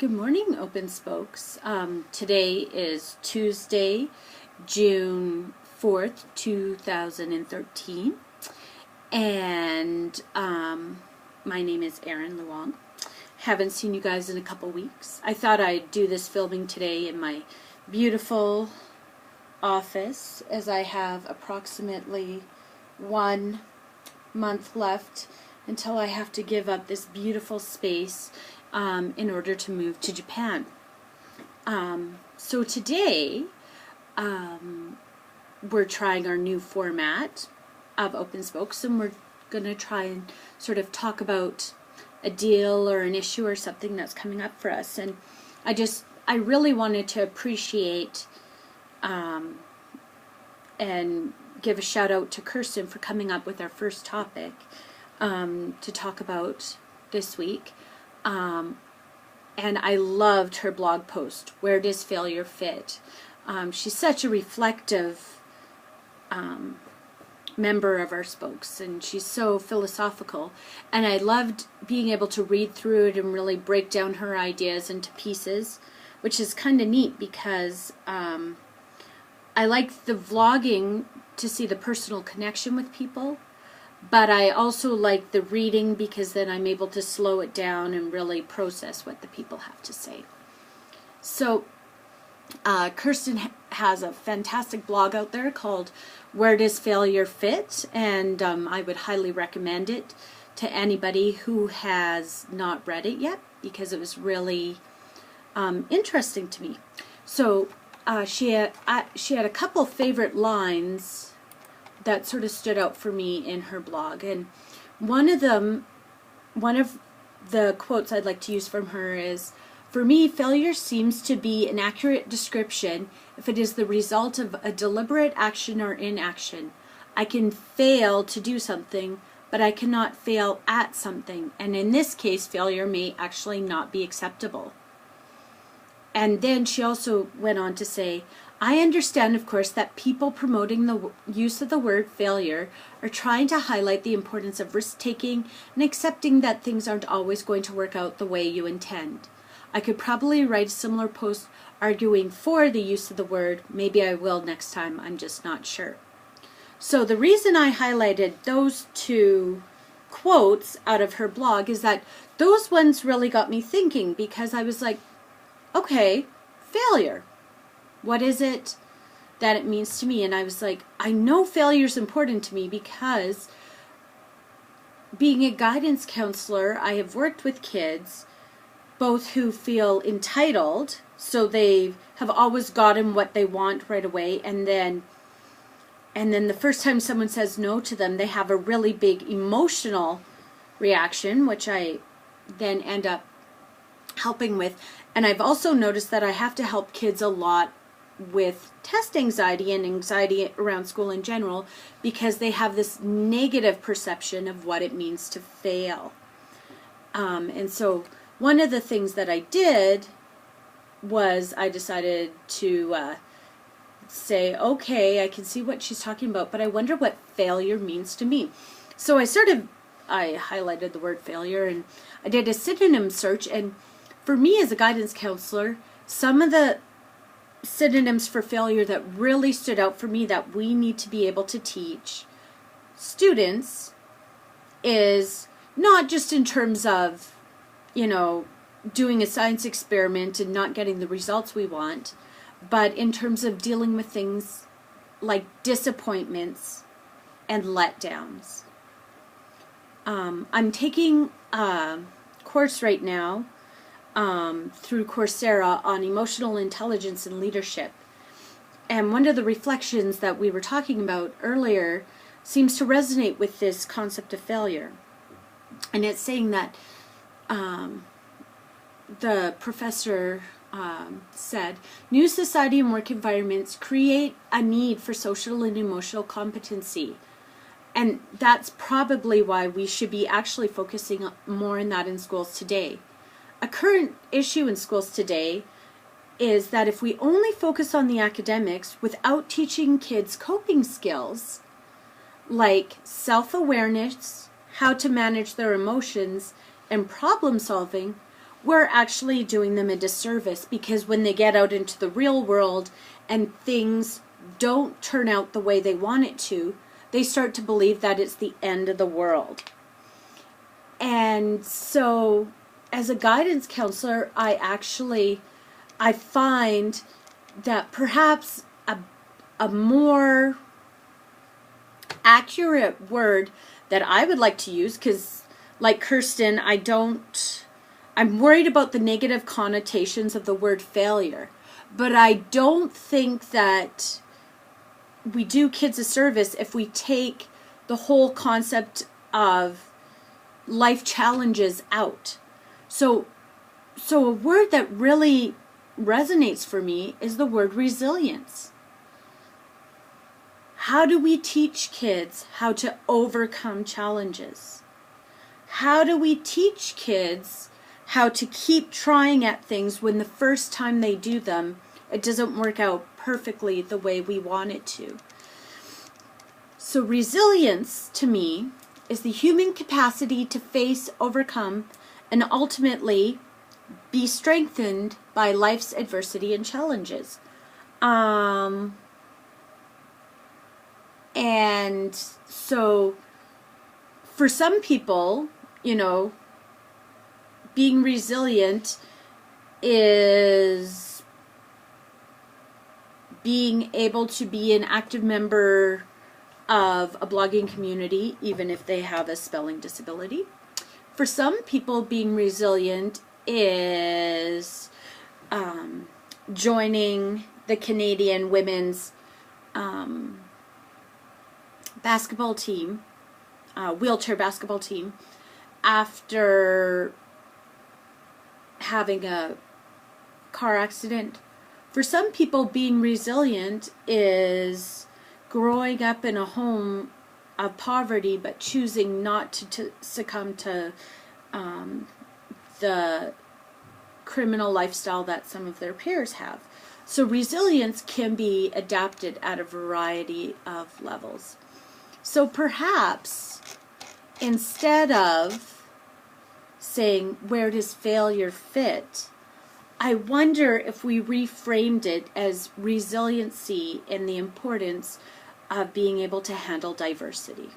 Good morning, Open Spokes. Today is Tuesday, June 4th, 2013, and my name is Erin. Haven't seen you guys in a couple weeks. I thought I'd do this filming today in my beautiful office, as I have approximately 1 month left until I have to give up this beautiful space in order to move to Japan. So today we're trying our new format of Open Spokes, and we're going to try and sort of talk about a deal or an issue or something that's coming up for us. And I really wanted to appreciate and give a shout out to Kirsten for coming up with our first topic to talk about this week. And I loved her blog post, Where Does Failure Fit? She's such a reflective member of our spokes, and she's so philosophical, and I loved being able to read through it and really break down her ideas into pieces, which is kind of neat because I like the vlogging to see the personal connection with people, but I also like the reading because then I'm able to slow it down and really process what the people have to say. So Kirsten has a fantastic blog out there called Where Does Failure Fit? And I would highly recommend it to anybody who has not read it yet, because it was really interesting to me. So she had a couple favorite lines that sort of stood out for me in her blog, and one of the quotes I'd like to use from her is, "For me, failure seems to be an accurate description if it is the result of a deliberate action or inaction. I can fail to do something, but I cannot fail at something, and in this case, failure may actually not be acceptable." And then she also went on to say, "I understand, of course, that people promoting the use of the word failure are trying to highlight the importance of risk-taking and accepting that things aren't always going to work out the way you intend. I could probably write a similar post arguing for the use of the word. Maybe I will next time, I'm just not sure." So the reason I highlighted those two quotes out of her blog is that those ones really got me thinking, because I was like, okay, failure. What is it that it means to me? And I was like, I know failure is important to me because being a guidance counselor, I have worked with kids, both who feel entitled, so they have always gotten what they want right away, and then the first time someone says no to them, they have a really big emotional reaction, which I then end up helping with. And I've also noticed that I have to help kids a lot with test anxiety and anxiety around school in general, because they have this negative perception of what it means to fail. And so one of the things that I did was I decided to say, okay, I can see what she's talking about, but I wonder what failure means to me. So I highlighted the word failure, and I did a synonym search, and for me as a guidance counselor, some of the synonyms for failure that really stood out for me that we need to be able to teach students is not just in terms of, doing a science experiment and not getting the results we want, but in terms of dealing with things like disappointments and letdowns. I'm taking a course right now through Coursera on emotional intelligence and leadership. And one of the reflections that we were talking about earlier seems to resonate with this concept of failure. And it's saying that the professor said, new society and work environments create a need for social and emotional competency. And that's probably why we should be actually focusing more on that in schools today. A current issue in schools today is that if we only focus on the academics without teaching kids coping skills like self-awareness, how to manage their emotions, and problem solving, we're actually doing them a disservice, because when they get out into the real world and things don't turn out the way they want it to, they start to believe that it's the end of the world. And so as a guidance counselor, I find that perhaps a more accurate word that I would like to use, because like Kirsten, I'm worried about the negative connotations of the word failure, but I don't think that we do kids a service if we take the whole concept of life challenges out. So a word that really resonates for me is the word resilience. How do we teach kids how to overcome challenges? How do we teach kids how to keep trying at things when the first time they do them, it doesn't work out perfectly the way we want it to? So resilience, to me, is the human capacity to face, overcome, and ultimately be strengthened by life's adversity and challenges. And so for some people, being resilient is being able to be an active member of a blogging community, even if they have a spelling disability. For some people, being resilient is joining the Canadian women's basketball team, wheelchair basketball team, after having a car accident. For some people, being resilient is growing up in a home of poverty but choosing not to succumb to the criminal lifestyle that some of their peers have. So resilience can be adapted at a variety of levels. So perhaps instead of saying, where does failure fit, I wonder if we reframed it as resiliency and the importance of being able to handle diversity.